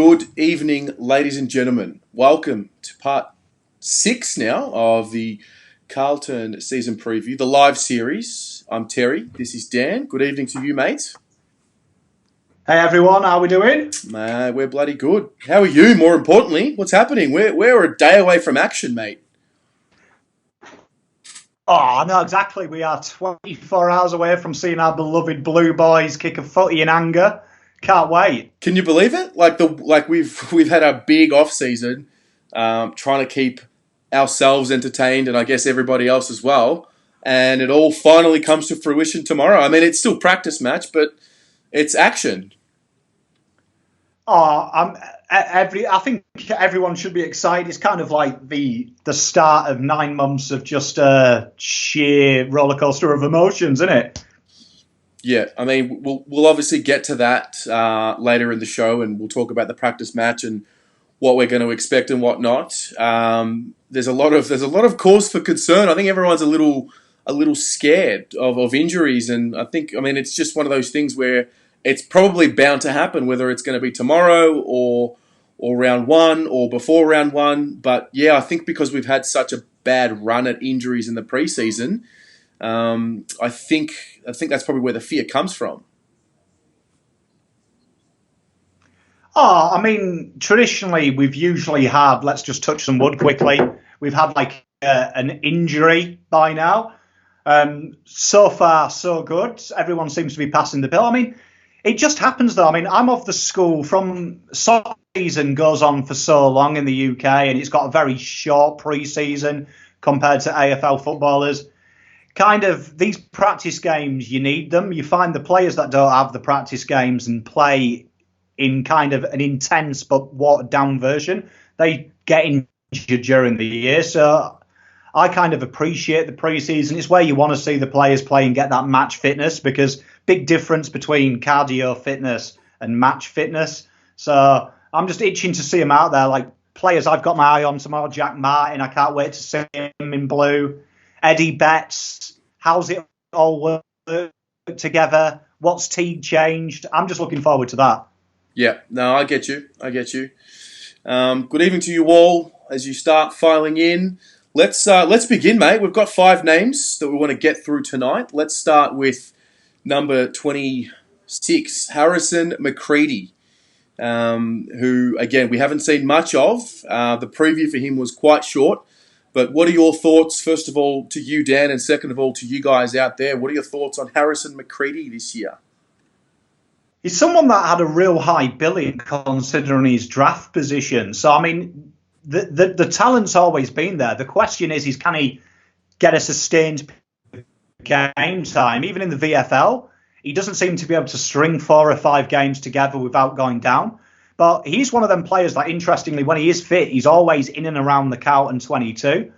Good evening, ladies and gentlemen. Welcome to part 6 now of the Carlton season preview, the live series. I'm Terry. This is Dan. Good evening to you, mate. Hey everyone, how we doing? We're bloody good. How are you, more importantly? What's happening? We're a day away from action, mate. Oh, no, exactly. We are 24 hours away from seeing our beloved Blue Boys kick a footy in anger. Can't wait. Can you believe it? We've had a big off season, trying to keep ourselves entertained and I guess everybody else as well. And it all finally comes to fruition tomorrow. I mean, it's still practice match, but it's action. I think everyone should be excited. It's kind of like the start of 9 months of just a sheer rollercoaster of emotions, isn't it? Yeah, I mean, we'll obviously get to that later in the show, and we'll talk about the practice match and what we're going to expect and what not. There's a lot of cause for concern. I think everyone's a little scared of injuries, and I mean it's just one of those things where it's probably bound to happen, whether it's going to be tomorrow or round one or before round one. But yeah, I think because we've had such a bad run at injuries in the preseason, I think that's probably where the fear comes from. Oh, I mean, traditionally we've usually had, let's just touch some wood quickly, we've had like an injury by now. So far, so good. Everyone seems to be passing the bill. I mean, it just happens though. I mean, I'm of the school from soccer season goes on for so long in the UK and it's got a very short pre-season compared to AFL footballers. Kind of these practice games, you need them. You find the players that don't have the practice games and play in kind of an intense but watered down version, they get injured during the year. So I kind of appreciate the pre-season. It's where you want to see the players play and get that match fitness, because big difference between cardio fitness and match fitness. So I'm just itching to see them out there. Like players I've got my eye on tomorrow, Jack Martin, I can't wait to see him in blue. Eddie Betts, how's it all work together? What's Teague changed? I'm just looking forward to that. Yeah, no, I get you. Good evening to you all as you start filing in. Let's begin, mate. We've got 5 names that we want to get through tonight. Let's start with number 26, Harrison Macreadie, who, again, we haven't seen much of. The preview for him was quite short. But what are your thoughts, first of all, to you, Dan, and second of all, to you guys out there? What are your thoughts on Harrison Macreadie this year? He's someone that had a real high billing considering his draft position. So, I mean, the talent's always been there. The question is can he get a sustained game time? Even in the VFL, he doesn't seem to be able to string 4 or 5 games together without going down. But he's one of them players that, interestingly, when he is fit, he's always in and around the Carlton 22.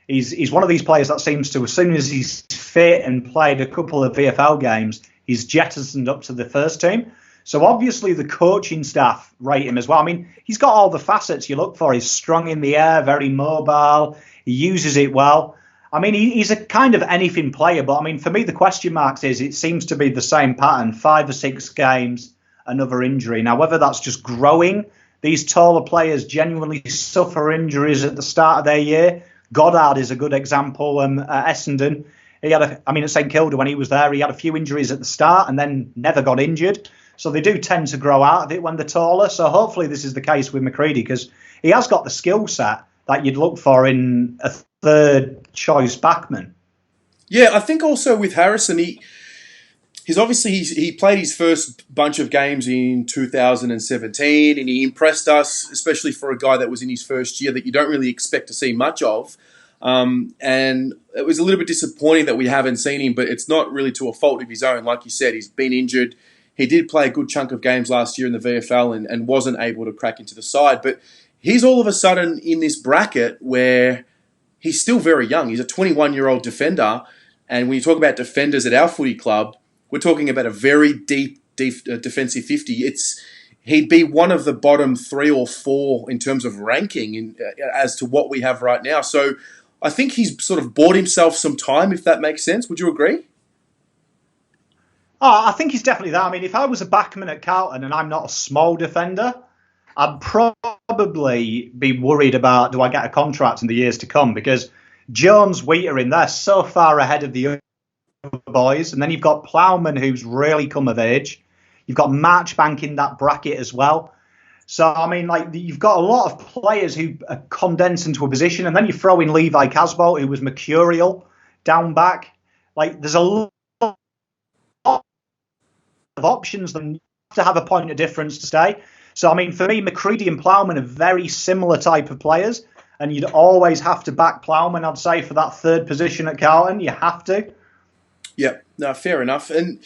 He's one of these players that seems to, as soon as he's fit and played a couple of VFL games, he's jettisoned up to the first team. So obviously the coaching staff rate him as well. I mean, he's got all the facets you look for. He's strong in the air, very mobile. He uses it well. I mean, he's a kind of anything player. But, I mean, for me, the question marks is it seems to be the same pattern, 5 or 6 games, another injury. Now, whether that's just growing, these taller players genuinely suffer injuries at the start of their year. Goddard is a good example at Essendon. At St Kilda when he was there, he had a few injuries at the start and then never got injured. So they do tend to grow out of it when they're taller. So hopefully this is the case with Macreadie, because he has got the skill set that you'd look for in a third choice backman. Yeah, I think also with Harrison, he played his first bunch of games in 2017 and he impressed us, especially for a guy that was in his first year that you don't really expect to see much of. And it was a little bit disappointing that we haven't seen him, but it's not really to a fault of his own. Like you said, he's been injured. He did play a good chunk of games last year in the VFL and wasn't able to crack into the side. But he's all of a sudden in this bracket where he's still very young. He's a 21-year-old defender. And when you talk about defenders at our footy club, we're talking about a very deep defensive 50. He'd be one of the bottom 3 or 4 in terms of ranking as to what we have right now. So I think he's sort of bought himself some time, if that makes sense. Would you agree? Oh, I think he's definitely that. I mean, if I was a backman at Carlton and I'm not a small defender, I'd probably be worried about, do I get a contract in the years to come? Because Jones, Wheater they're so far ahead of the other boys. And then you've got Plowman, who's really come of age. You've got Marchbank in that bracket as well. So, I mean, like, you've got a lot of players who are condensed into a position. And then you throw in Levi Casbolt, who was mercurial down back. Like, there's a lot of options that you have to have a point of difference to stay. So, I mean, for me, Macreadie and Plowman are very similar type of players, and you'd always have to back Plowman, I'd say, for that third position at Carlton. You have to. Yeah, no, fair enough. And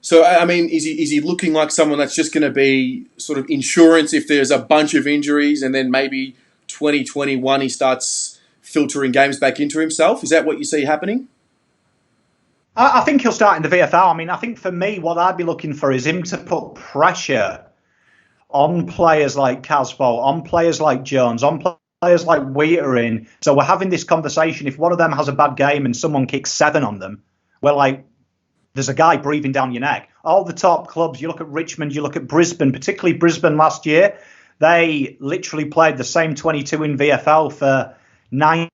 so, I mean, is he looking like someone that's just going to be sort of insurance if there's a bunch of injuries, and then maybe 2021 he starts filtering games back into himself? Is that what you see happening? I think he'll start in the VFL. I mean, I think for me, what I'd be looking for is him to put pressure on players like Casbolt, on players like Jones, on players like Wheater. So we're having this conversation. If one of them has a bad game and someone kicks 7 on them, well, like, there's a guy breathing down your neck. All the top clubs, you look at Richmond, you look at Brisbane, particularly Brisbane last year, they literally played the same 22 in VFL for 9%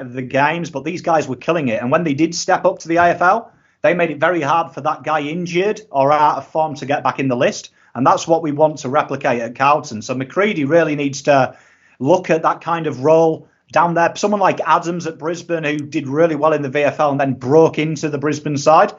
of the games, but these guys were killing it. And when they did step up to the AFL, they made it very hard for that guy injured or out of form to get back in the list. And that's what we want to replicate at Carlton. So Macreadie really needs to look at that kind of role down there. Someone like Adams at Brisbane, who did really well in the VFL and then broke into the Brisbane side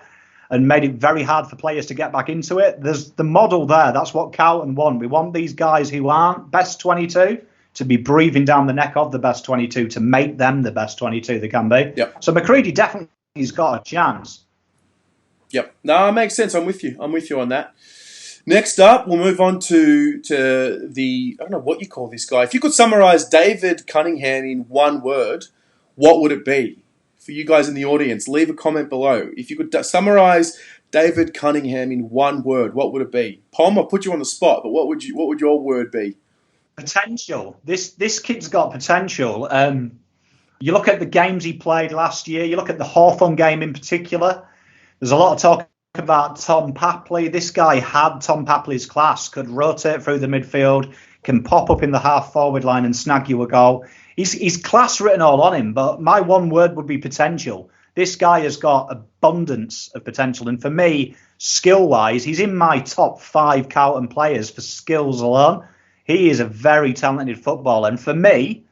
and made it very hard for players to get back into it. There's the model there. That's what Carlton want. We want these guys who aren't best 22 to be breathing down the neck of the best 22 to make them the best 22 they can be. Yep. So Macreadie definitely has got a chance. Yep. No, it makes sense. I'm with you. I'm with you on that. Next up, we'll move on to the, I don't know what you call this guy. If you could summarise David Cuningham in one word, what would it be? For you guys in the audience, leave a comment below. If you could summarise David Cuningham in one word, what would it be? Pom, I'll put you on the spot, but what would your word be? Potential. This kid's got potential. You look at the games he played last year. You look at the Hawthorn game in particular. There's a lot of talk about Tom Papley. This guy had Tom Papley's class, could rotate through the midfield, can pop up in the half-forward line and snag you a goal. He's class written all on him, but my one word would be potential. This guy has got abundance of potential. And for me, skill-wise, he's in my top 5 Carlton players for skills alone. He is a very talented footballer. And for me,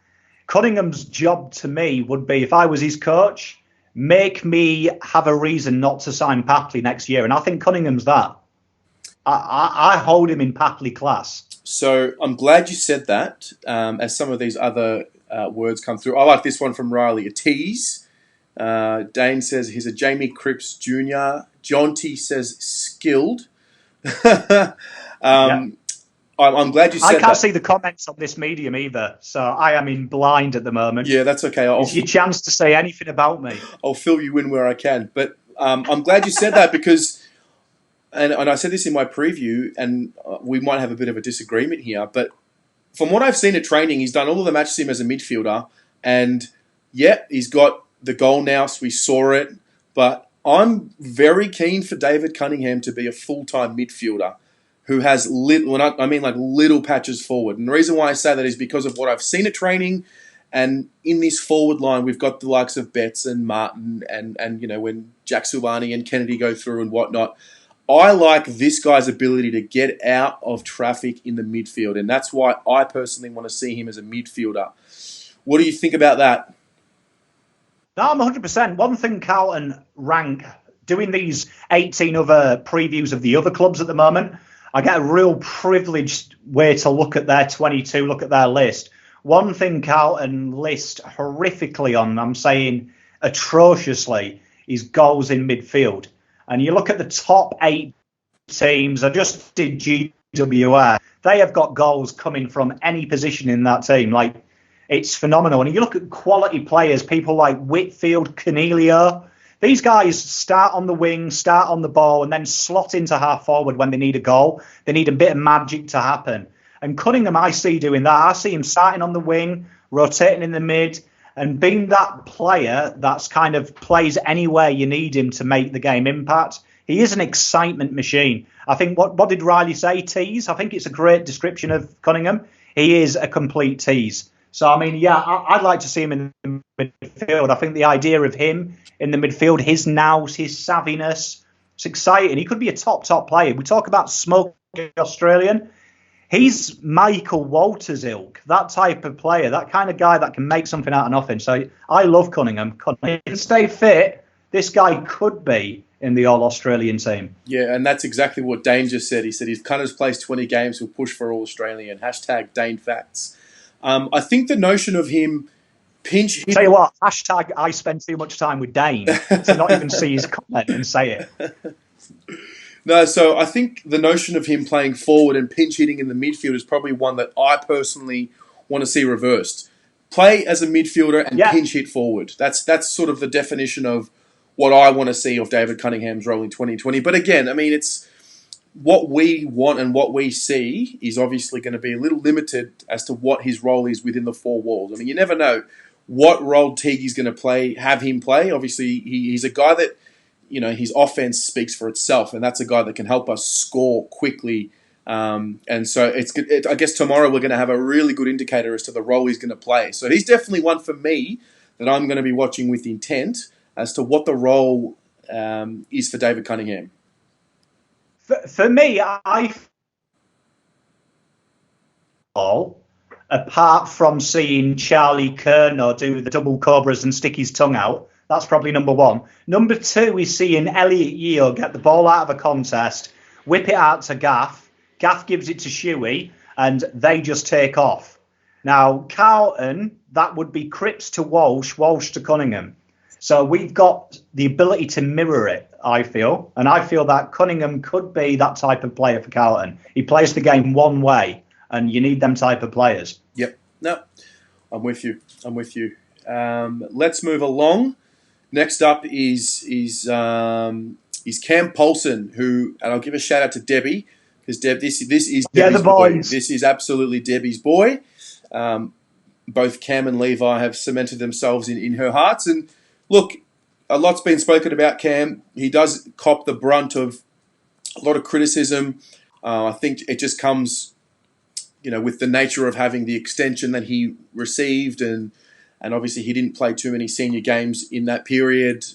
Cunningham's job to me would be, if I was his coach, make me have a reason not to sign Papley next year. And I think Cunningham's that. I hold him in Papley class. So I'm glad you said that, as some of these other words come through. I like this one from Riley, a tease. Dane says he's a Jamie Cripps Jr. John T says skilled. I'm glad you said that. I can't see the comments on this medium either, so I am in blind at the moment. Yeah, that's okay. It's your chance to say anything about me. I'll fill you in where I can. But I'm glad you said that because, and I said this in my preview, and we might have a bit of a disagreement here, but from what I've seen at training, he's done all of the match sim as a midfielder, and yeah, he's got the goal now, so we saw it, but I'm very keen for David Cuningham to be a full-time midfielder who has little patches forward. And the reason why I say that is because of what I've seen at training. And in this forward line, we've got the likes of Betts and Martin and when Jack Silvani and Kennedy go through and whatnot. I like this guy's ability to get out of traffic in the midfield. And that's why I personally want to see him as a midfielder. What do you think about that? No, I'm 100%. One thing Carlton rank, doing these 18 other previews of the other clubs at the moment, I get a real privileged way to look at their 22, look at their list. One thing Carlton list horrifically on, I'm saying atrociously, is goals in midfield. And you look at the top 8 teams, I just did GWR, they have got goals coming from any position in that team. Like, it's phenomenal. And you look at quality players, people like Whitfield, Cornelio. These guys start on the wing, start on the ball, and then slot into half forward when they need a goal. They need a bit of magic to happen. And Cunningham, I see doing that. I see him starting on the wing, rotating in the mid, and being that player that's kind of plays anywhere you need him to make the game impact. he is an excitement machine. I think, what did Riley say? Tease? I think it's a great description of Cunningham. He is a complete tease. So, I mean, yeah, I'd like to see him in the midfield. I think the idea of him in the midfield, his nous, his savviness, it's exciting. He could be a top player. We talk about smoky Australian. He's Michael Walters ilk, that type of player, that kind of guy that can make something out of nothing. So I love Cunningham. He can stay fit. This guy could be in the All-Australian team. Yeah, and that's exactly what Dane just said. He said if Cunners plays 20 games, he'll push for All-Australian. # Dane Facts. I think the notion of him pinch hitting... Tell you what, # I spend too much time with Dane to not even see his comment and say it. No, so I think the notion of him playing forward and pinch hitting in the midfield is probably one that I personally want to see reversed. Play as a midfielder and pinch hit forward. That's sort of the definition of what I want to see of David Cunningham's role in 2020. But again, I mean, it's what we want and what we see is obviously going to be a little limited as to what his role is within the four walls. I mean, you never know what role Teague's going to have him play. Obviously, he's a guy that, you know, his offense speaks for itself, and that's a guy that can help us score quickly. And so I guess tomorrow we're going to have a really good indicator as to the role he's going to play. So he's definitely one for me that I'm going to be watching with intent as to what the role is for David Cunningham. For me, apart from seeing Charlie Curnow do the double cobras and stick his tongue out, that's probably number one. Number two is seeing Elliot Yeo get the ball out of a contest, whip it out to Gaff. Gaff gives it to Shuey, and they just take off. Now, Carlton, that would be Cripps to Walsh, Walsh to Cunningham. So we've got the ability to mirror it, I feel. And I feel that Cunningham could be that type of player for Carlton. He plays the game one way, and you need them type of players. Yep. No, I'm with you. Let's move along. Next up is Cam Polson, who, and I'll give a shout out to Debbie, because this is Debbie's boy. This is absolutely Debbie's boy. Both Cam and Levi have cemented themselves in her hearts. And look, a lot's been spoken about Cam. He does cop the brunt of a lot of criticism. I think it just comes, you know, with the nature of having the extension that he received, and obviously he didn't play too many senior games in that period.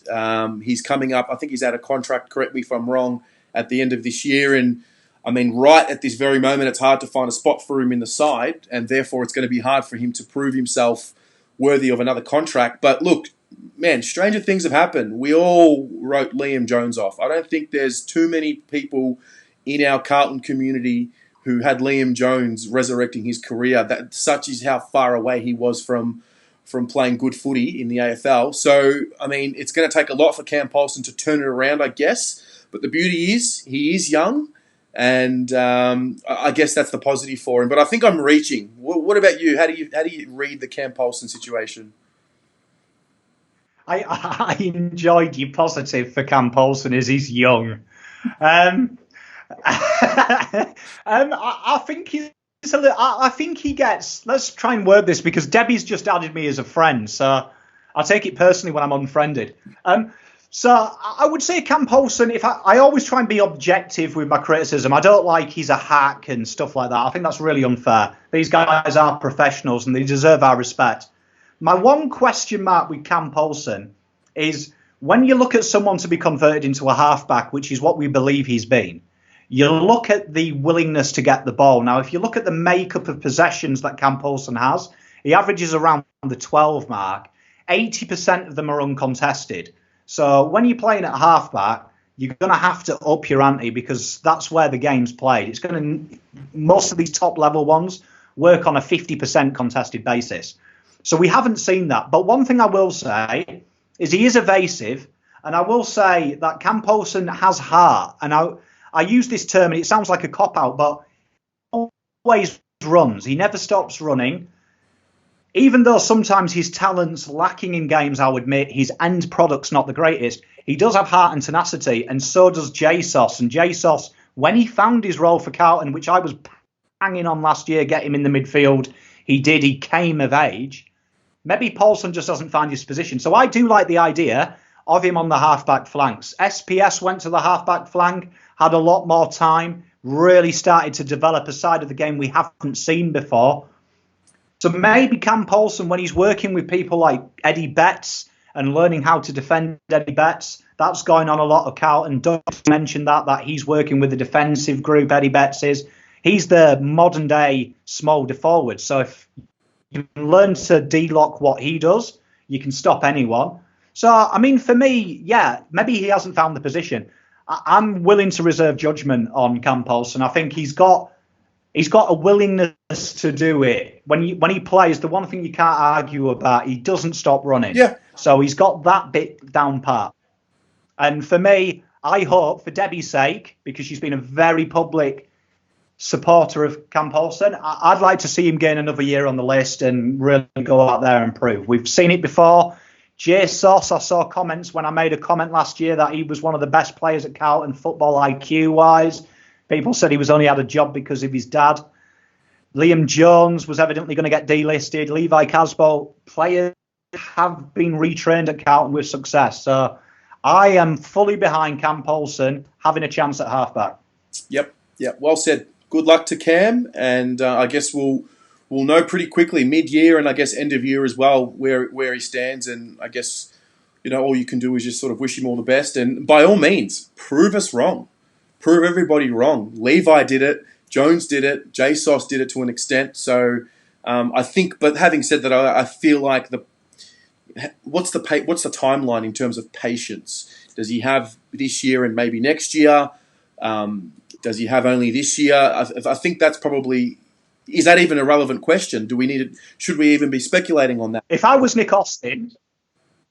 He's coming up, I think he's out of contract, correct me if I'm wrong, at the end of this year. And I mean, right at this very moment, it's hard to find a spot for him in the side, and therefore it's going to be hard for him to prove himself worthy of another contract. But look, man, stranger things have happened. We all wrote Liam Jones off. I don't think there's too many people in our Carlton community who had Liam Jones resurrecting his career. That such is how far away he was from playing good footy in the AFL. So, I mean, it's going to take a lot for Cam Polson to turn it around, I guess. But the beauty is he is young, and I guess that's the positive for him. But I think I'm reaching. What about you? How do you read the Cam Polson situation? I enjoyed your positive for Cam Polson as he's young. I think he's I think he gets... Let's try and word this, because Debbie's just added me as a friend, so I'll take it personally when I'm unfriended. So I would say Cam Polson, I always try and be objective with my criticism. I don't like he's a hack and stuff like that. I think that's really unfair. These guys are professionals and they deserve our respect. My one question mark with Cam Polson is when you look at someone to be converted into a halfback, which is what we believe he's been, you look at the willingness to get the ball. Now, if you look at the makeup of possessions that Cam Polson has, he averages around the 12 mark. 80% of them are uncontested. So when you're playing at halfback, you're going to have to up your ante, because that's where the game's played. It's going to, most of these top level ones work on a 50% contested basis. So we haven't seen that. But one thing I will say is he is evasive. And I will say that Cam Polson has heart. And I use this term, and it sounds like a cop-out, but he always runs. He never stops running. Even though sometimes his talent's lacking in games, I'll admit, his end product's not the greatest, he does have heart and tenacity, and so does JSOS. And JSOS, when he found his role for Carlton, which I was hanging on last year, get him in the midfield, he did, he came of age. Maybe Polson just doesn't find his position. So I do like the idea of him on the half-back flanks. SPS went to the half-back flank, had a lot more time, really started to develop a side of the game we haven't seen before. So maybe Cam Polson, when he's working with people like Eddie Betts and learning how to defend Eddie Betts, that's going on a lot of Carlton. Doug mentioned that he's working with the defensive group, Eddie Betts is. He's the modern-day small forward. So if you learn to de-lock what he does, you can stop anyone. So, I mean, for me, yeah, maybe he hasn't found the position. I'm willing to reserve judgment on Cam Polson. I think he's got a willingness to do it. When he plays, the one thing you can't argue about, he doesn't stop running. Yeah. So he's got that bit down pat. And for me, I hope, for Debbie's sake, because she's been a very public supporter of Cam Polson, I'd like to see him gain another year on the list and really go out there and prove. We've seen it before. Jay Sauce, I saw comments when I made a comment last year that he was one of the best players at Carlton, football IQ-wise. People said he was only had a job because of his dad. Liam Jones was evidently going to get delisted. Levi Casbolt, players have been retrained at Carlton with success. So I am fully behind Cam Polson having a chance at halfback. Yep. Well said. Good luck to Cam, and I guess we'll know pretty quickly mid-year and I guess end of year as well where he stands. And I guess all you can do is just sort of wish him all the best. And by all means, prove us wrong. Prove everybody wrong. Levi did it. Jones did it. J Sauce did it to an extent. So I think, but having said that, I feel like what's the timeline in terms of patience? Does he have this year and maybe next year? Does he have only this year? I think that's probably. Is that even a relevant question? Should we even be speculating on that? If I was Nick Austin,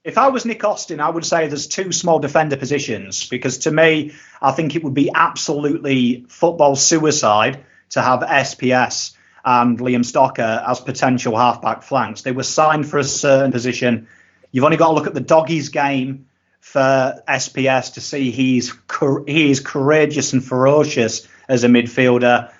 I would say there's two small defender positions, because to me, I think it would be absolutely football suicide to have SPS and Liam Stocker as potential halfback flanks. They were signed for a certain position. You've only got to look at the Doggies game for SPS to see he is courageous and ferocious as a midfielder.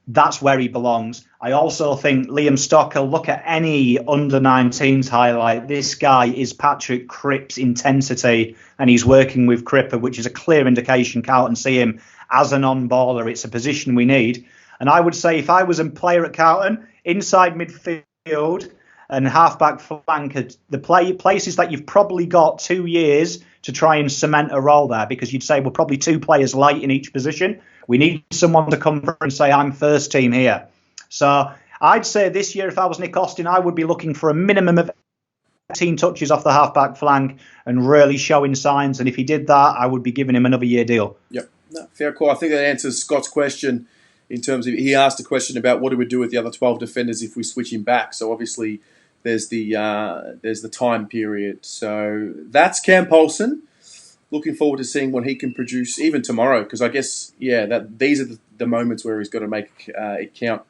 That's where he belongs. I also think Liam Stocker, look at any under-19s highlight. This guy is Patrick Cripp's intensity, and he's working with Cripper, which is a clear indication Carlton see him as an on-baller. It's a position we need. And I would say if I was a player at Carlton, inside midfield and half-back flank, the places that you've probably got 2 years to try and cement a role there, because you'd say we're probably 2 players light in each position. We need someone to come through and say, I'm first team here. So I'd say this year, if I was Nick Austin, I would be looking for a minimum of 18 touches off the half-back flank and really showing signs. And if he did that, I would be giving him another year deal. Yep. No, fair call. I think that answers Scott's question in terms of, he asked a question about what do we do with the other 12 defenders if we switch him back. So obviously there's the time period. So that's Cam Polson. Looking forward to seeing what he can produce even tomorrow, because I guess, these are the moments where he's got to make it count.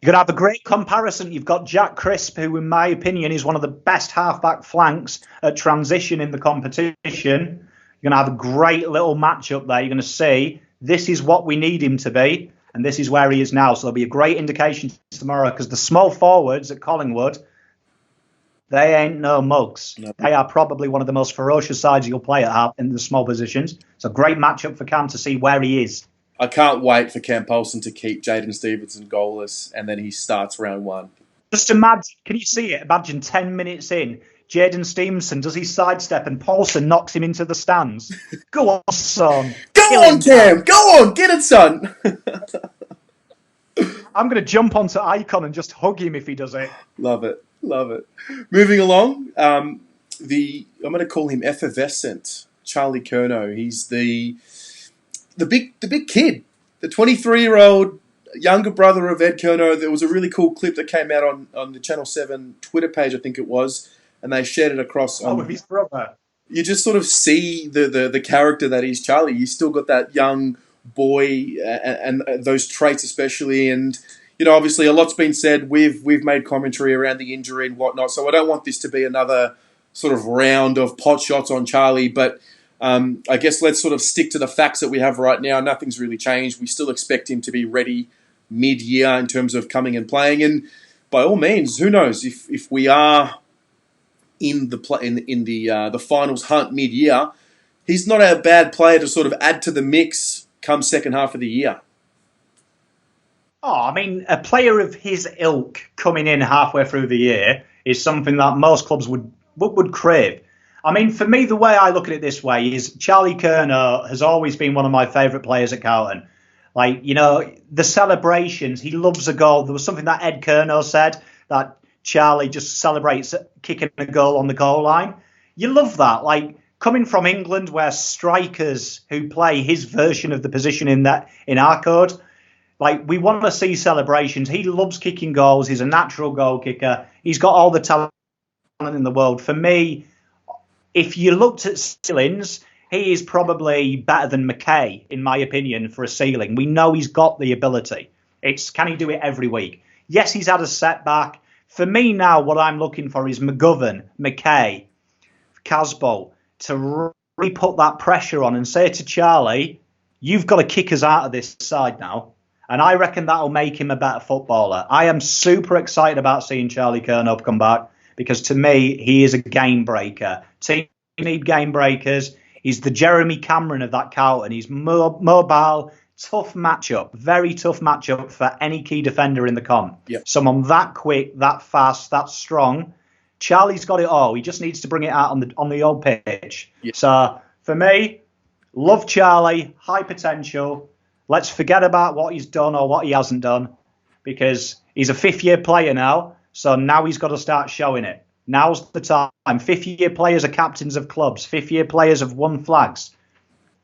You're going to have a great comparison. You've got Jack Crisp, who, in my opinion, is one of the best half-back flanks at transition in the competition. You're going to have a great little matchup there. You're going to see this is what we need him to be, and this is where he is now. So there'll be a great indication tomorrow, because the small forwards at Collingwood, they ain't no mugs. No. They are probably one of the most ferocious sides you'll play at in the small positions. It's a great matchup for Cam to see where he is. I can't wait for Cam Polson to keep Jaden Stevenson goalless, and then he starts round 1. Just imagine, can you see it? Imagine 10 minutes in, Jaden Stevenson does his sidestep and Polson knocks him into the stands. Go on, son. Go on, Cam. Go on. Get it, son. I'm going to jump onto Icon and just hug him if he does it. Love it. Moving along, I'm going to call him effervescent Charlie Curnow. He's the big kid, the 23-year-old younger brother of Ed Curnow. There was a really cool clip that came out on the Channel 7 Twitter page, I think it was, and they shared it across. With his brother. You just sort of see the character that is Charlie. You still got that young boy and those traits especially, and obviously a lot's been said. We've made commentary around the injury and whatnot, so I don't want this to be another sort of round of pot shots on Charlie, but I guess let's sort of stick to the facts that we have right now. Nothing's really changed. We still expect him to be ready mid-year in terms of coming and playing, and by all means, who knows, if we are in the finals hunt mid-year, he's not a bad player to sort of add to the mix come second half of the year. Oh, I mean, a player of his ilk coming in halfway through the year is something that most clubs would crave. I mean, for me, the way I look at it this way is Charlie Curnow has always been one of my favourite players at Carlton. Like, you know, the celebrations, he loves a goal. There was something that Ed Curnow said, that Charlie just celebrates kicking a goal on the goal line. You love that. Like, coming from England, where strikers who play his version of the position in our code, like, we want to see celebrations. He loves kicking goals. He's a natural goal kicker. He's got all the talent in the world. For me, if you looked at ceilings, he is probably better than McKay, in my opinion, for a ceiling. We know he's got the ability. It's can he do it every week? Yes, he's had a setback. For me now, what I'm looking for is McGovern, McKay, Casbolt to really put that pressure on and say to Charlie, you've got to kick us out of this side now. And I reckon that'll make him a better footballer. I am super excited about seeing Charlie Curnow come back because to me, he is a game breaker. Team need game breakers. He's the Jeremy Cameron of that Carlton. He's mobile, tough matchup, very tough matchup for any key defender in the comp. Yep. Someone that quick, that fast, that strong. Charlie's got it all. He just needs to bring it out on the old pitch. Yep. So for me, love Charlie, high potential. Let's forget about what he's done or what he hasn't done because he's a fifth-year player now. So now he's got to start showing it. Now's the time. Fifth-year players are captains of clubs. Fifth-year players have won flags.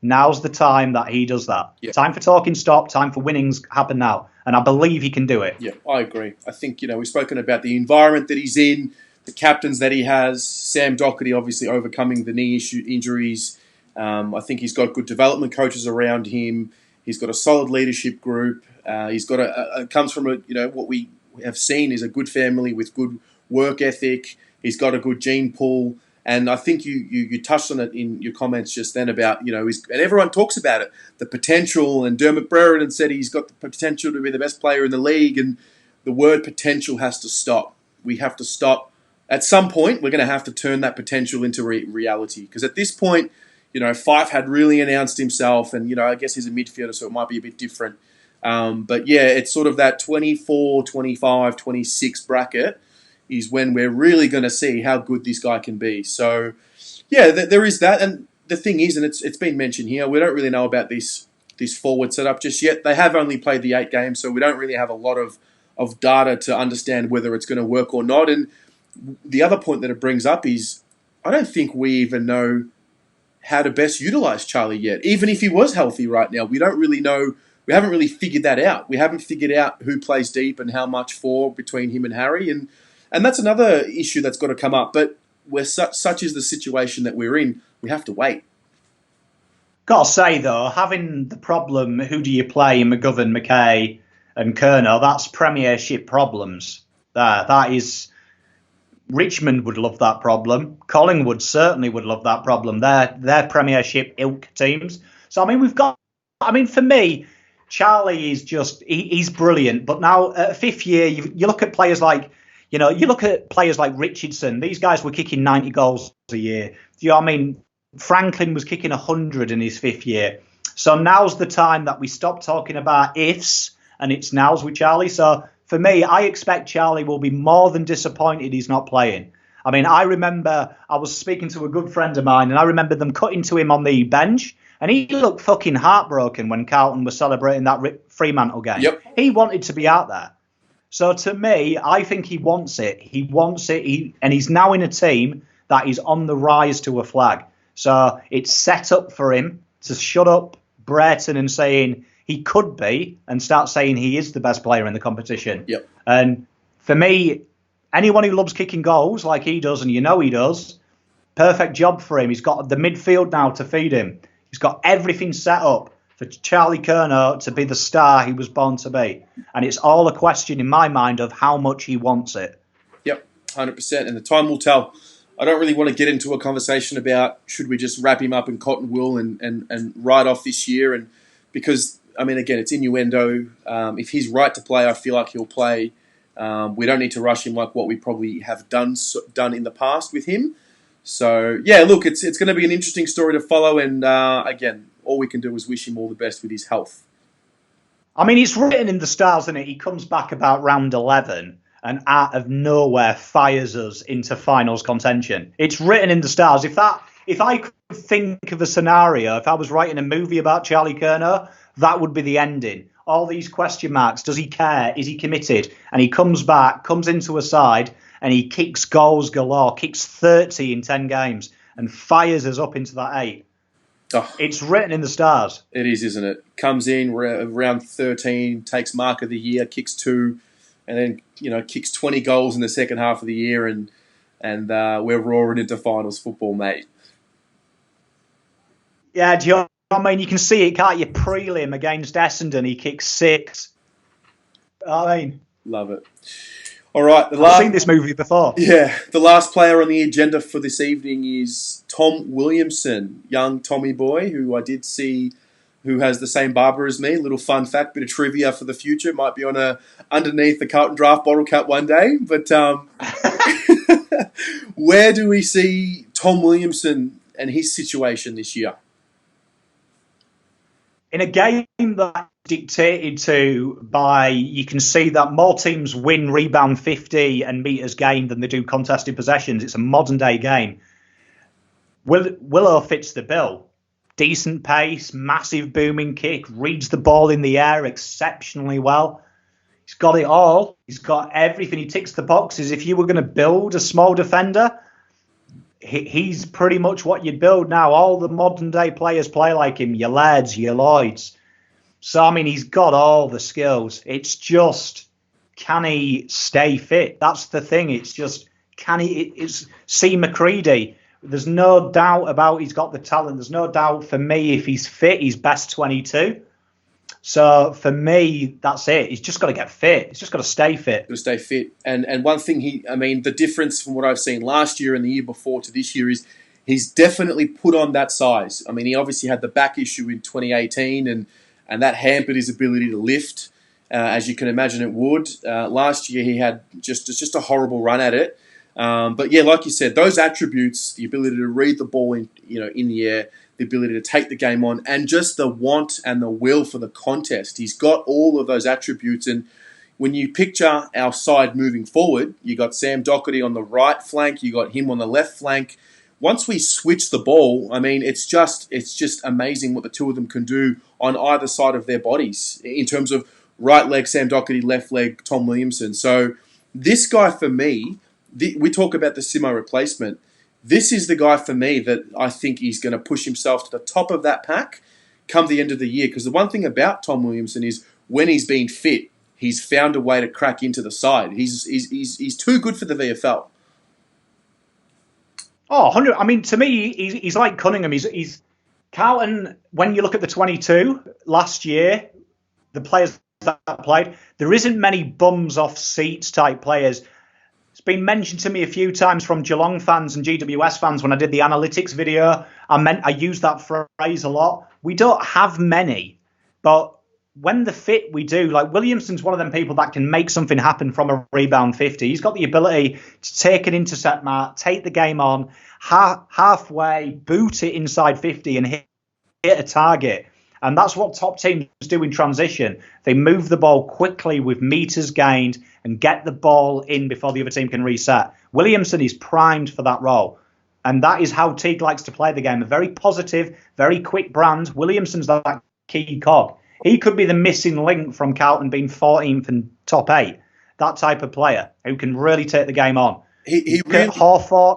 Now's the time that he does that. Yeah. Time for talking stop. Time for winnings happen now. And I believe he can do it. Yeah, I agree. I think, we've spoken about the environment that he's in, the captains that he has, Sam Doherty obviously overcoming the knee injuries. I think he's got good development coaches around him. He's got a solid leadership group. He's got comes from what we have seen is a good family with good work ethic. He's got a good gene pool. And I think you touched on it in your comments just then about, and everyone talks about it, the potential. And Dermot Brereton said he's got the potential to be the best player in the league. And the word potential has to stop. We have to stop. At some point, we're going to have to turn that potential into reality. Because at this point, Fife had really announced himself. And, I guess he's a midfielder, so it might be a bit different. But yeah, it's sort of that 24, 25, 26 bracket is when we're really going to see how good this guy can be. So, yeah, there is that. And the thing is, and it's been mentioned here, we don't really know about this forward setup just yet. They have only played the 8 games, so we don't really have a lot of data to understand whether it's going to work or not. And the other point that it brings up is I don't think we even know how to best utilise Charlie yet. Even if he was healthy right now, we don't really know. We haven't really figured that out. We haven't figured out who plays deep and how much for between him and Harry. And that's another issue that's got to come up. But such is the situation that we're in, we have to wait. Got to say, though, having the problem, who do you play, McGovern, McKay and Curnow, that's Premiership problems. That is... Richmond would love that problem. Collingwood certainly would love that problem. They're Premiership ilk teams. So, for me, Charlie is just, he's brilliant. But now, at 5th year, you look at players like, Richardson. These guys were kicking 90 goals a year. Do you know what I mean? Franklin was kicking 100 in his 5th year. So now's the time that we stop talking about ifs, and it's now's with Charlie. So for me, I expect Charlie will be more than disappointed he's not playing. I mean, I remember I was speaking to a good friend of mine, and I remember them cutting to him on the bench, and he looked fucking heartbroken when Carlton was celebrating that Fremantle game. Yep. He wanted to be out there. So to me, I think he wants it. He wants it, and he's now in a team that is on the rise to a flag. So it's set up for him to shut up Brereton and saying he could be and start saying he is the best player in the competition. Yep. And for me, anyone who loves kicking goals like he does, and he does, perfect job for him. He's got the midfield now to feed him. He's got everything set up for Charlie Curnow to be the star he was born to be. And it's all a question in my mind of how much he wants it. Yep, 100%. And the time will tell. I don't really want to get into a conversation about should we just wrap him up in cotton wool and ride off this year. And because, I mean, again, it's innuendo. If he's right to play, I feel like he'll play. We don't need to rush him like what we probably have done in the past with him. So, yeah, look, it's going to be an interesting story to follow. And, again, all we can do is wish him all the best with his health. I mean, it's written in the stars, isn't it? He comes back about round 11 and out of nowhere fires us into finals contention. It's written in the stars. If I could think of a scenario, if I was writing a movie about Charlie Curnow, that would be the ending. All these question marks. Does he care? Is he committed? And he comes back, comes into a side, and he kicks goals galore, kicks 30 in 10 games, and fires us up into that 8. Oh, it's written in the stars. It is, isn't it? Comes in round 13, takes mark of the year, kicks 2, and then kicks 20 goals in the second half of the year, and we're roaring into finals football, mate. Yeah, John. I mean, you can see it, can't you? Prelim against Essendon, he kicks 6. I mean, love it. All right, I've seen this movie before. Yeah, the last player on the agenda for this evening is Tom Williamson, young Tommy boy, who I did see, who has the same barber as me. Little fun fact, bit of trivia for the future. Might be on underneath the Carlton draft bottle cap one day. But where do we see Tom Williamson and his situation this year? In a game that's dictated to by, you can see that more teams win rebound 50 and meters gained than they do contested possessions. It's a modern day game. Willow fits the bill. Decent pace, massive booming kick, reads the ball in the air exceptionally well. He's got it all. He's got everything. He ticks the boxes. If you were going to build a small defender, he's pretty much what you'd build now. All the modern day players play like him. Your Lairds, your Lloyds. So, I mean, he's got all the skills. It's just, can he stay fit? That's the thing. It's just, can he? It's see Macreadie. There's no doubt about he's got the talent. There's no doubt for me, if he's fit, he's best 22. So for me, that's it. He's just got to get fit. He's just got to stay fit. Got to stay fit. And one thing the difference from what I've seen last year and the year before to this year is he's definitely put on that size. I mean, he obviously had the back issue in 2018 and that hampered his ability to lift, as you can imagine it would. Last year he had just a horrible run at it. But yeah, like you said, those attributes, the ability to read the ball in the air, the ability to take the game on, and just the want and the will for the contest. He's got all of those attributes. And when you picture our side moving forward, you got Sam Doherty on the right flank, you got him on the left flank. Once we switch the ball, I mean, it's just amazing what the two of them can do on either side of their bodies in terms of right leg Sam Doherty, left leg Tom Williamson. So this guy for me, we talk about the Simo replacement. This is the guy for me that I think he's going to push himself to the top of that pack come the end of the year. Because the one thing about Tom Williamson is when he's been fit, he's found a way to crack into the side. He's too good for the VFL. Oh, 100. I mean, to me, he's like Cuningham. He's Carlton. When you look at the 22 last year, the players that played, there isn't many bums off seats type players. It's been mentioned to me a few times from Geelong fans and GWS fans when I did the analytics video. I used that phrase a lot. We don't have many, but when the fit we do, like Williamson's one of them people that can make something happen from a rebound 50. He's got the ability to take an intercept mark, take the game on, halfway, boot it inside 50 and hit a target. And that's what top teams do in transition. They move the ball quickly with meters gained and get the ball in before the other team can reset. Williamson is primed for that role. And that is how Teague likes to play the game. A very positive, very quick brand. Williamson's that key cog. He could be the missing link from Carlton being 14th and top 8. That type of player who can really take the game on. He really... Hawthorne.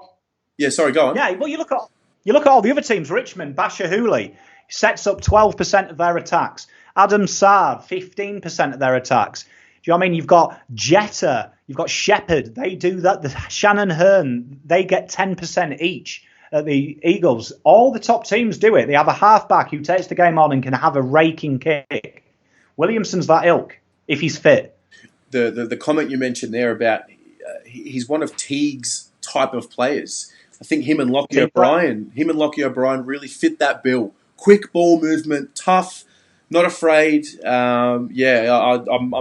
Yeah, sorry, go on. Yeah, well, you look at all the other teams. Richmond, Basher Hooley sets up 12% of their attacks. Adam Saad, 15% of their attacks. Do you know what I mean? You've got Jetta, you've got Shepherd. They do that. The Shannon Hearn, they get 10% each at the Eagles. All the top teams do it. They have a halfback who takes the game on and can have a raking kick. Williamson's that ilk, if he's fit. The comment you mentioned there about he's one of Teague's type of players. I think him and Lockie O'Brien really fit that bill. Quick ball movement, tough, not afraid. I'm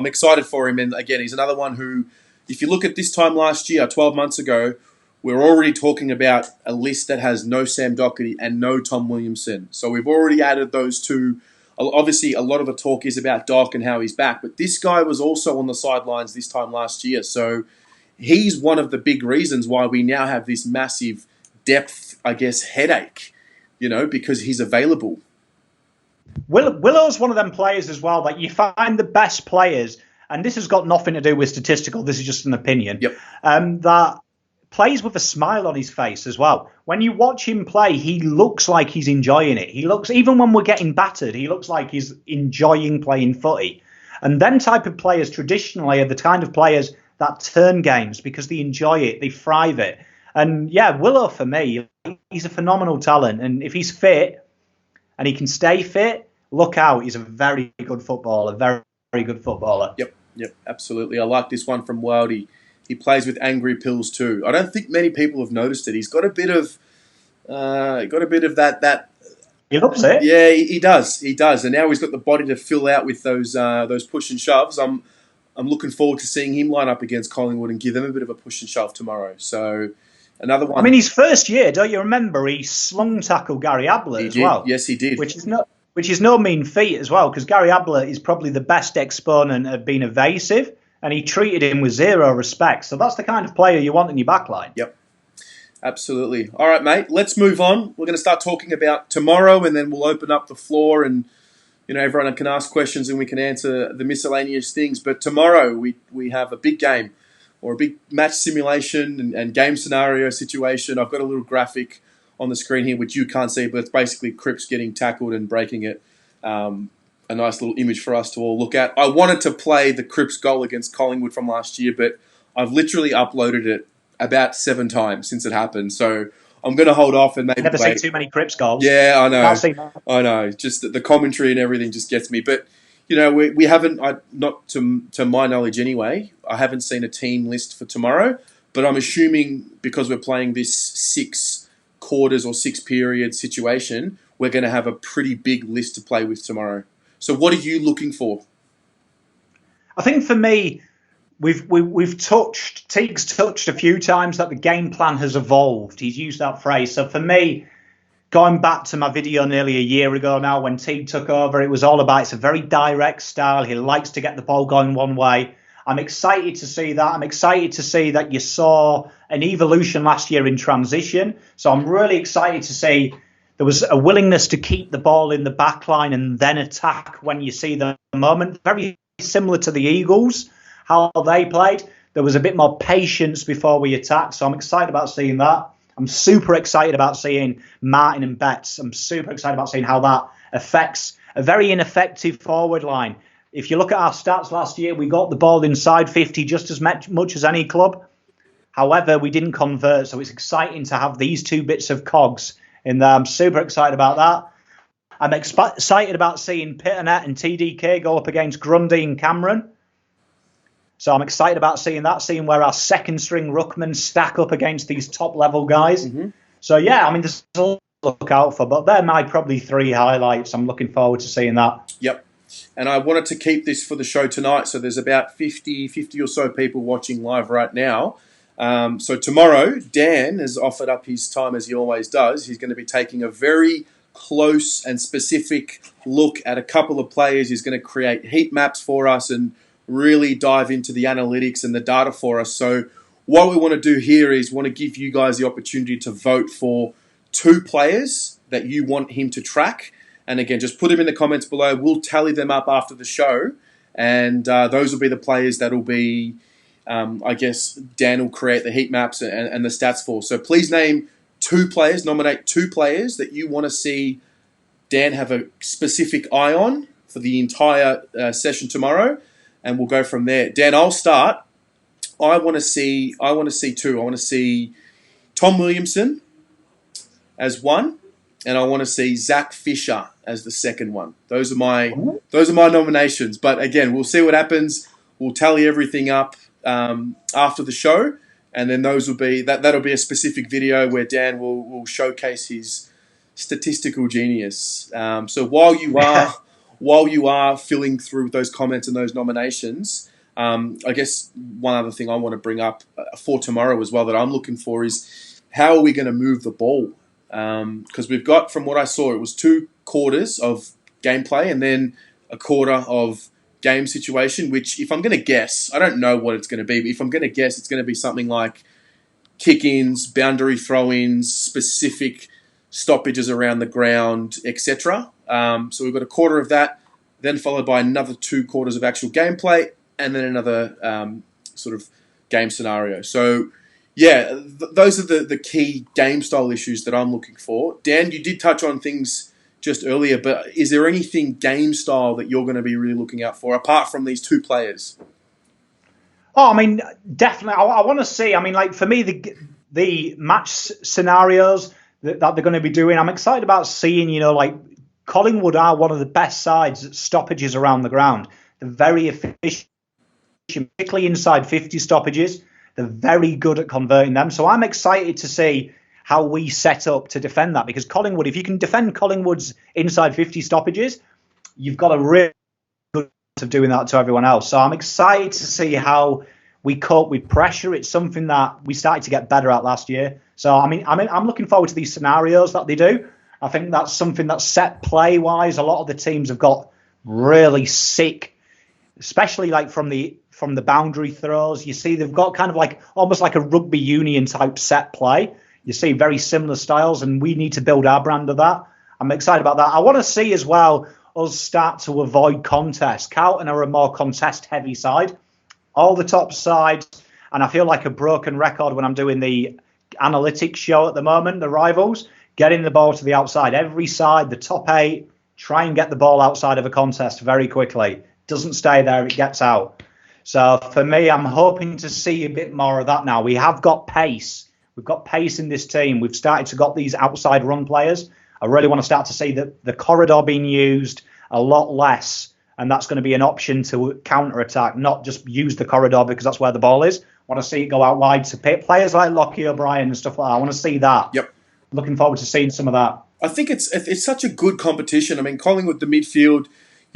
excited for him. And again, he's another one who if you look at this time last year, 12 months ago, we're already talking about a list that has no Sam Docherty and no Tom Williamson. So we've already added those two. Obviously, a lot of the talk is about Doc and how he's back, but this guy was also on the sidelines this time last year. So he's one of the big reasons why we now have this massive depth, I guess, headache, because he's available. Willow's one of them players as well that you find the best players, and this has got nothing to do with statistical, this is just an opinion, that plays with a smile on his face as well. When you watch him play, he looks like he's enjoying it. He looks, even when we're getting battered, he looks like he's enjoying playing footy. And them type of players traditionally are the kind of players that turn games because they enjoy it, they thrive it. And yeah, Willow for me, he's a phenomenal talent. And if he's fit and he can stay fit, look out, he's a very good footballer, very, very good footballer. Yep, absolutely. I like this one from Wildy. He plays with angry pills too. I don't think many people have noticed it. He's got a bit of that. He loves it. Yeah, he does. He does. And now he's got the body to fill out with those push and shoves. I'm looking forward to seeing him line up against Collingwood and give them a bit of a push and shove tomorrow. So another one. I mean, his first year, don't you remember? He slung tackled Gary Ablett as well. Yes, he did. Which is no mean feat as well, because Gary Ablett is probably the best exponent of being evasive. And he treated him with zero respect. So that's the kind of player you want in your backline. Yep, absolutely. All right, mate, let's move on. We're going to start talking about tomorrow, and then we'll open up the floor and, everyone can ask questions and we can answer the miscellaneous things. But tomorrow we have a big game or a big match simulation and game scenario situation. I've got a little graphic on the screen here, which you can't see, but it's basically Cripps getting tackled and breaking it. A nice little image for us to all look at. I wanted to play the Cripps goal against Collingwood from last year, but I've literally uploaded it about 7 times since it happened. So I'm going to hold off and maybe never seen too many Cripps goals. Yeah, I know. I've seen that. I know. Just the commentary and everything just gets me. But we haven't. Not to my knowledge anyway. I haven't seen a team list for tomorrow. But I'm assuming because we're playing this 6 quarters or 6 period situation, we're going to have a pretty big list to play with tomorrow. So what are you looking for? I think for me, Teague's touched a few times that the game plan has evolved. He's used that phrase. So for me, going back to my video nearly a year ago now when Teague took over, it was all about it's a very direct style. He likes to get the ball going one way. I'm excited to see that. I'm excited to see that you saw an evolution last year in transition. So I'm really excited to see there was a willingness to keep the ball in the back line and then attack when you see the moment. Very similar to the Eagles, how they played. There was a bit more patience before we attacked. So I'm excited about seeing that. I'm super excited about seeing Martin and Betts. I'm super excited about seeing how that affects a very ineffective forward line. If you look at our stats last year, we got the ball inside 50 just as much as any club. However, we didn't convert. So it's exciting to have these 2 bits of cogs in there. I'm super excited about that. I'm excited about seeing Pitternet and TDK go up against Grundy and Cameron. So I'm excited about seeing that, seeing where our second string ruckmen stack up against these top level guys. Mm-hmm. So yeah, I mean, there's a lot to look out for, but they're my probably 3 highlights. I'm looking forward to seeing that. Yep. And I wanted to keep this for the show tonight. So there's about 50 or so people watching live right now. So tomorrow, Dan has offered up his time as he always does. He's going to be taking a very close and specific look at a couple of players. He's going to create heat maps for us and really dive into the analytics and the data for us. So what we want to do here is want to give you guys the opportunity to vote for 2 players that you want him to track. And again, just put them in the comments below. We'll tally them up after the show. And those will be the players that will be... I guess Dan will create the heat maps and the stats for. So please name 2 players, nominate 2 players that you want to see Dan have a specific eye on for the entire session tomorrow, and we'll go from there. Dan, I'll start. I want to see 2. I want to see Tom Williamson as one, and I want to see Zach Fisher as the second one. Those are my nominations. But again, we'll see what happens. We'll tally everything up after the show, and then those will be that'll be a specific video where Dan will showcase his statistical genius. So while you are filling through those comments and those nominations, I guess one other thing I want to bring up for tomorrow as well that I'm looking for is how are we going to move the ball? Because we've got, from what I saw, it was 2 quarters of gameplay and then a quarter of game situation, which if I'm going to guess, I don't know what it's going to be, but if I'm going to guess, it's going to be something like kick-ins, boundary throw-ins, specific stoppages around the ground, etc. So we've got a quarter of that, then followed by another 2 quarters of actual gameplay, and then another sort of game scenario. So, yeah, those are the key game style issues that I'm looking for. Dan, you did touch on things just earlier, but is there anything game style that you're going to be really looking out for, apart from these 2 players? Oh, I mean, definitely. I want to see. I mean, like for me, the match scenarios that they're going to be doing, I'm excited about seeing. Like Collingwood are one of the best sides at stoppages around the ground. They're very efficient, particularly inside 50 stoppages. They're very good at converting them. So I'm excited to see how we set up to defend that, because Collingwood, if you can defend Collingwood's inside 50 stoppages, you've got a really good chance of doing that to everyone else. So I'm excited to see how we cope with pressure. It's something that we started to get better at last year. So I'm looking forward to these scenarios that they do. I think that's something that set play wise, a lot of the teams have got really sick, especially like from the boundary throws. You see they've got kind of like almost like a rugby union type set play. You see very similar styles, and we need to build our brand of that. I'm excited about that. I want to see as well us start to avoid contest. Carlton are a more contest-heavy side. All the top sides, and I feel like a broken record when I'm doing the analytics show at the moment, the rivals, getting the ball to the outside. Every side, the top 8, try and get the ball outside of a contest very quickly. Doesn't stay there, it gets out. So for me, I'm hoping to see a bit more of that now. We have got pace. We've got pace in this team. We've started to got these outside run players. I really want to start to see the corridor being used a lot less, and that's going to be an option to counter-attack, not just use the corridor because that's where the ball is. I want to see it go out wide to players like Lockie O'Brien and stuff like that. I want to see that. Yep. Looking forward to seeing some of that. I think it's such a good competition. I mean, Collingwood, the midfield,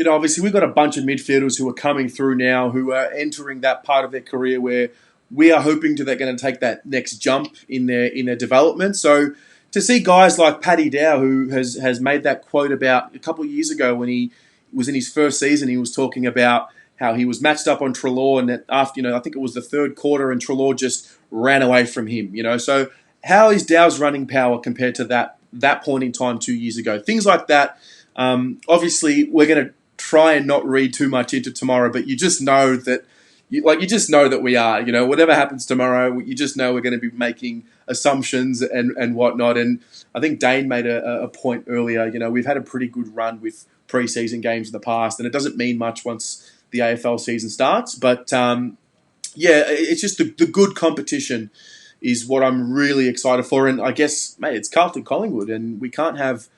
obviously we've got a bunch of midfielders who are coming through now, who are entering that part of their career where we are hoping they're going to take that next jump in their development. So to see guys like Paddy Dow, who has made that quote about a couple of years ago when he was in his first season, he was talking about how he was matched up on Treloar, and that after, I think it was the 3rd quarter, and Treloar just ran away from him. So how is Dow's running power compared to that point in time 2 years ago? Things like that. Obviously, we're going to try and not read too much into tomorrow, but you just know that. You just know that we are, whatever happens tomorrow, you just know we're going to be making assumptions and whatnot. And I think Dane made a point earlier, we've had a pretty good run with pre-season games in the past, and it doesn't mean much once the AFL season starts. But, it's just the good competition is what I'm really excited for. And I guess, mate, it's Carlton Collingwood, and we can't have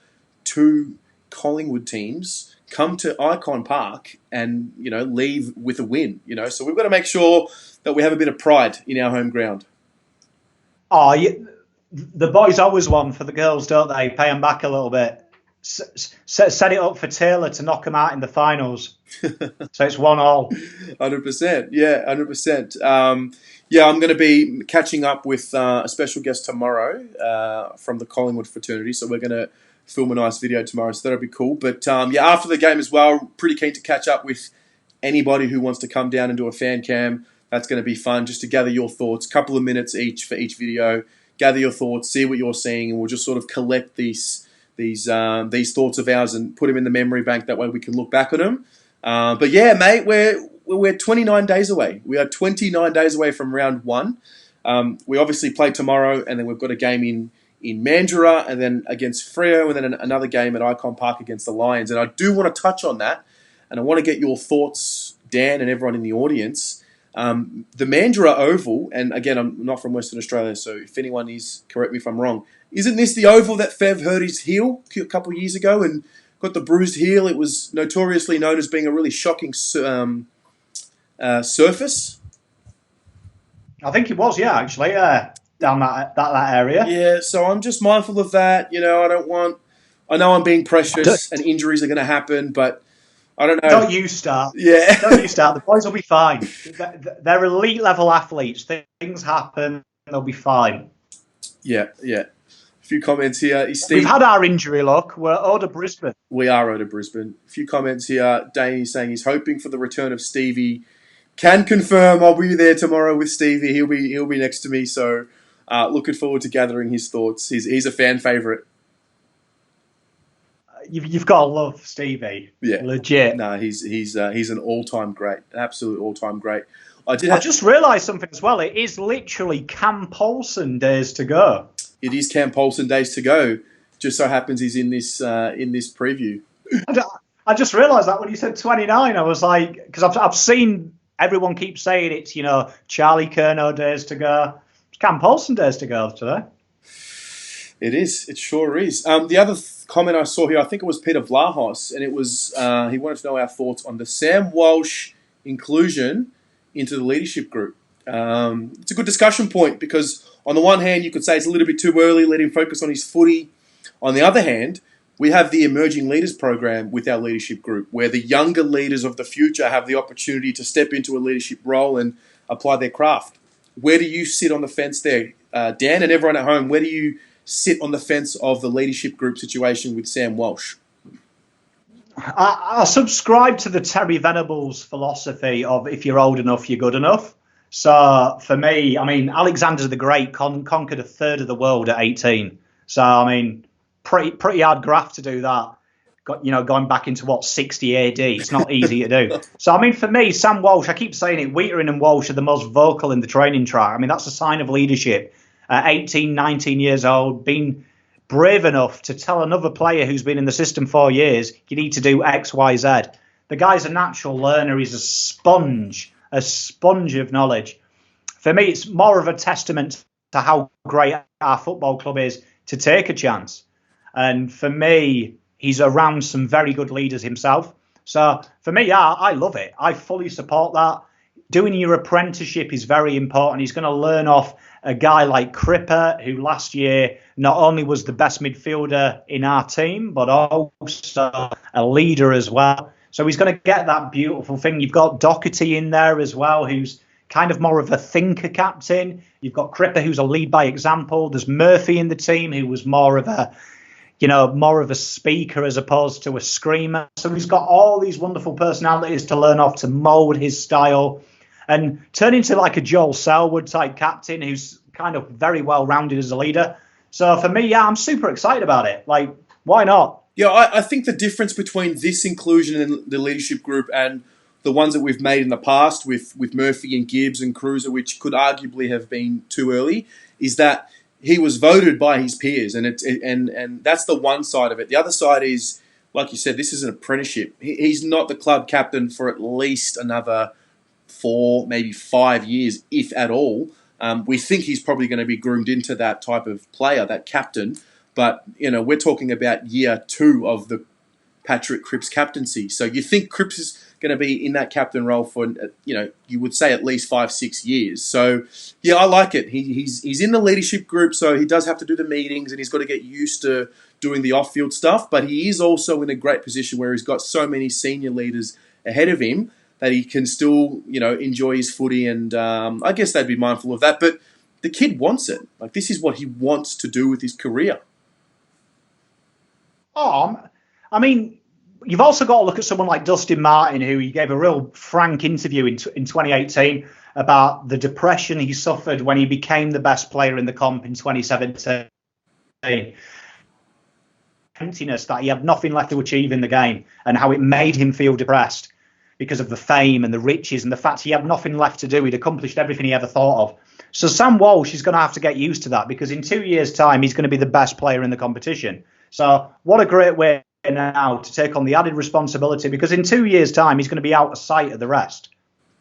2 Collingwood teams come to Icon Park and, leave with a win, So we've got to make sure that we have a bit of pride in our home ground. Oh, the boys always won for the girls, don't they? Pay them back a little bit. Set it up for Taylor to knock them out in the finals. So it's 1-1. 100%. Yeah, 100%. I'm going to be catching up with a special guest tomorrow from the Collingwood fraternity. So we're going to film a nice video tomorrow, so that'll be cool. But after the game as well, pretty keen to catch up with anybody who wants to come down and do a fan cam. That's going to be fun, just to gather your thoughts, couple of minutes each for each video, gather your thoughts, see what you're seeing, and we'll just sort of collect these thoughts of ours and put them in the memory bank. That way we can look back on them. But yeah, mate, we're 29 days away. We are 29 days away from round 1. We obviously play tomorrow, and then we've got a game in Mandurah, and then against Freo, and then another game at Icon Park against the Lions. And I do want to touch on that, and I want to get your thoughts, Dan, and everyone in the audience. The Mandurah Oval, and again, I'm not from Western Australia, so if anyone is, correct me if I'm wrong, isn't this the oval that Fev hurt his heel a couple of years ago and got the bruised heel? It was notoriously known as being a really shocking surface. I think it was, yeah, actually, down that area. Yeah, so I'm just mindful of that. I know I'm being precious and injuries are going to happen, but I don't know. Don't you start. Yeah. Don't you start. The boys will be fine. They're elite level athletes. Things happen. They'll be fine. Yeah. A few comments here. We've had our injury luck. We're Oda Brisbane. We are Oda Brisbane. A few comments here. Danny saying he's hoping for the return of Stevie. Can confirm I'll be there tomorrow with Stevie. He'll be next to me. So looking forward to gathering his thoughts. He's a fan favourite. You've got to love Stevie. Yeah, legit. No, he's an all-time great, absolute all-time great. I just realised something as well. It is literally Cam Polson days to go. It is Cam Polson days to go. Just so happens he's in this preview. I just realised that when you said 29, I was like, because I've seen everyone keep saying it's Charlie Curnow days to go. It's Cam Polson days to go today. It is. It sure is. The other comment I saw here, I think it was Peter Vlahos, and it was he wanted to know our thoughts on the Sam Walsh inclusion into the leadership group. It's a good discussion point because on the one hand, you could say it's a little bit too early, let him focus on his footy. On the other hand, we have the Emerging Leaders program with our leadership group where the younger leaders of the future have the opportunity to step into a leadership role and apply their craft. Where do you sit on the fence there, Dan, and everyone at home? Where do you sit on the fence of the leadership group situation with Sam Walsh? I subscribe to the Terry Venables philosophy of if you're old enough, you're good enough. So for me, Alexander the Great conquered a third of the world at 18. So, pretty hard graft to do that. Going back into 60 AD. It's not easy to do. So, for me, Sam Walsh, I keep saying it, Wheatering and Walsh are the most vocal in the training track. That's a sign of leadership. 18, 19 years old, being brave enough to tell another player who's been in the system 4 years, you need to do X, Y, Z. The guy's a natural learner. He's a sponge of knowledge. For me, it's more of a testament to how great our football club is to take a chance. And for me, he's around some very good leaders himself. So for me, I love it. I fully support that. Doing your apprenticeship is very important. He's going to learn off a guy like Cripper, who last year not only was the best midfielder in our team, but also a leader as well. So he's going to get that beautiful thing. You've got Doherty in there as well, who's kind of more of a thinker captain. You've got Cripper, who's a lead by example. There's Murphy in the team, who was more of a speaker as opposed to a screamer. So he's got all these wonderful personalities to learn off to mould his style and turn into like a Joel Selwood type captain who's kind of very well rounded as a leader. So for me, I'm super excited about it. Like, why not? Yeah, I think the difference between this inclusion in the leadership group and the ones that we've made in the past with Murphy and Gibbs and Cruiser, which could arguably have been too early, is that he was voted by his peers, and that's the one side of it. The other side is, like you said, this is an apprenticeship. He's not the club captain for at least another 4, maybe 5 years, if at all. We think he's probably going to be groomed into that type of player, that captain. But, we're talking about year 2 of the Patrick Cripps captaincy. So you think Cripps is going to be in that captain role for, you would say at least 5-6 years. So, yeah, I like it. He's in the leadership group, so he does have to do the meetings and he's got to get used to doing the off-field stuff. But he is also in a great position where he's got so many senior leaders ahead of him that he can still, enjoy his footy. And I guess they'd be mindful of that. But the kid wants it. Like, this is what he wants to do with his career. You've also got to look at someone like Dustin Martin, who he gave a real frank interview in 2018 about the depression he suffered when he became the best player in the comp in 2017. Emptiness that he had nothing left to achieve in the game and how it made him feel depressed because of the fame and the riches and the fact he had nothing left to do. He'd accomplished everything he ever thought of. So Sam Walsh is going to have to get used to that because in 2 years' time, he's going to be the best player in the competition. So what a great way now to take on the added responsibility because in 2 years' time, he's going to be out of sight of the rest.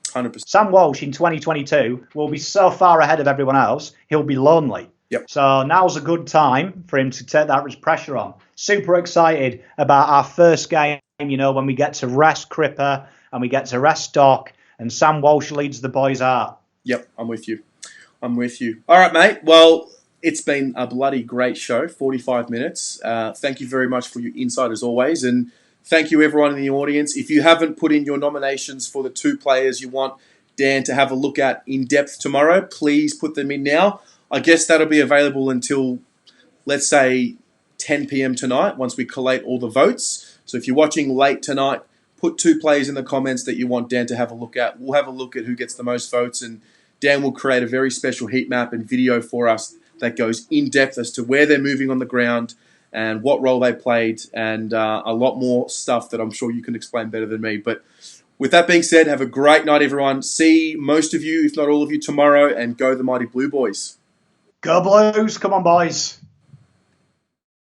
100%. Sam Walsh in 2022 will be so far ahead of everyone else, he'll be lonely. Yep. So now's a good time for him to take that pressure on. Super excited about our first game, when we get to rest Cripper and we get to rest Doc and Sam Walsh leads the boys out. Yep, I'm with you. All right, mate. Well, it's been a bloody great show, 45 minutes. Thank you very much for your insight as always. And Thank you, everyone in the audience. If you haven't put in your nominations for the 2 players you want Dan to have a look at in depth tomorrow, please put them in now. I guess that'll be available until, let's say, 10 p.m. tonight once we collate all the votes. So if you're watching late tonight, put 2 players in the comments that you want Dan to have a look at. We'll have a look at who gets the most votes, and Dan will create a very special heat map and video for us that goes in depth as to where they're moving on the ground and what role they played, and a lot more stuff that I'm sure you can explain better than me. But with that being said, have a great night, everyone. See most of you, if not all of you, tomorrow, and go the Mighty Blue Boys. Go Blues. Come on, boys.